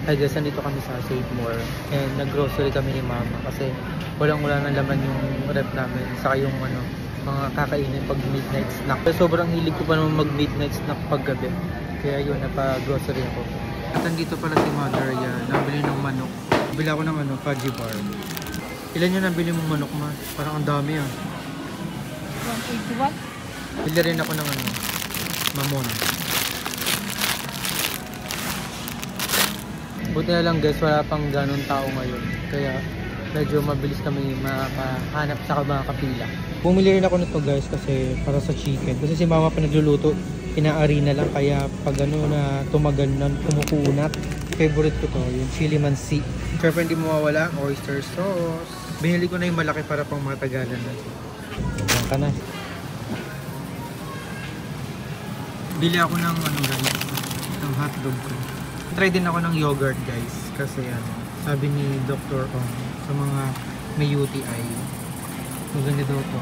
Ay guys, nandito kami sa Save More and nag-grocery kami ni Mama kasi walang-wala na laman yung rep namin saka yung mga kakainin pag midnight snack. Pero sobrang hilig ko pa naman mag midnight snack pag gabi. Kaya yun, napa-grocery ako. At nandito pala si Mother yan, nabili ng manok. Bili ako ng fudgy bar. Ilan yung nabili mong manok, Ma? Parang ang dami ah. 181. Bili rin ako ng mamon. Buti na lang guys, wala pang ganun tao ngayon. Kaya medyo mabilis kami makahanap sa mga kapila. Bumili rin ako nito guys kasi para sa chicken. Kasi si Mama pa nagluluto, inaari na lang. Kaya pag na tumagal na, kumukunat. Favorite ko to, yung chili mansi. Siyempre hindi mawawala, oyster sauce. Binili ko na yung malaki para pang matagalan na. Diyan ka na. Bili ako ng guys, ng hotdog ko. Try din ako ng yogurt guys kasi sabi ni Dr. Ong sa mga may UTI maganda daw to.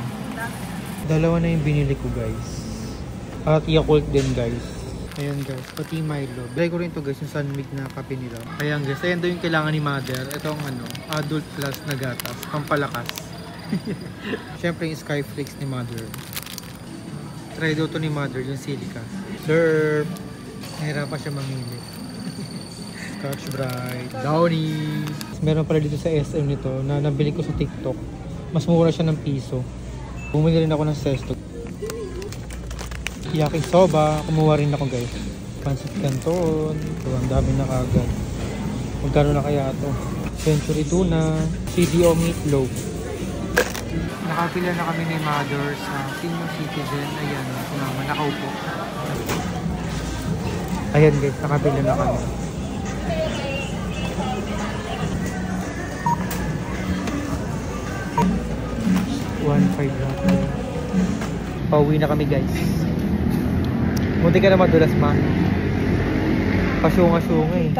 Dalawa na yung binili ko guys at Yakult din guys. Ayan guys, pati Milo. Try ko rin to guys, yung Sunmig na kape nila. Ayan guys, ayan daw yung kailangan ni Mother. Ito ang adult plus na gatas, pampalakas. Syempre yung Skyflakes ni Mother. Try daw to ni Mother, yung silica. Slurp! Nahirapan siya mamili. Scotch Brite, Downy. Meron pala dito sa SM nito na nabili ko sa TikTok. Mas mura siya ng piso. Bumili rin ako ng Sesto. Yakisoba. Kumuha rin ako guys. Pancit Canton. So, ang dami na kagad. Magkano na kaya ito? Century Tuna. CDO Meatloaf. Nakapila na kami ni Mother sa Senior Citizen. Ayan, sinama. Nakaupo. Ayan guys, nakapila na kami. 1.5 lang. Pauwi na kami guys. Munti ka na madulas, Ma. Pasyunga-syunga eh.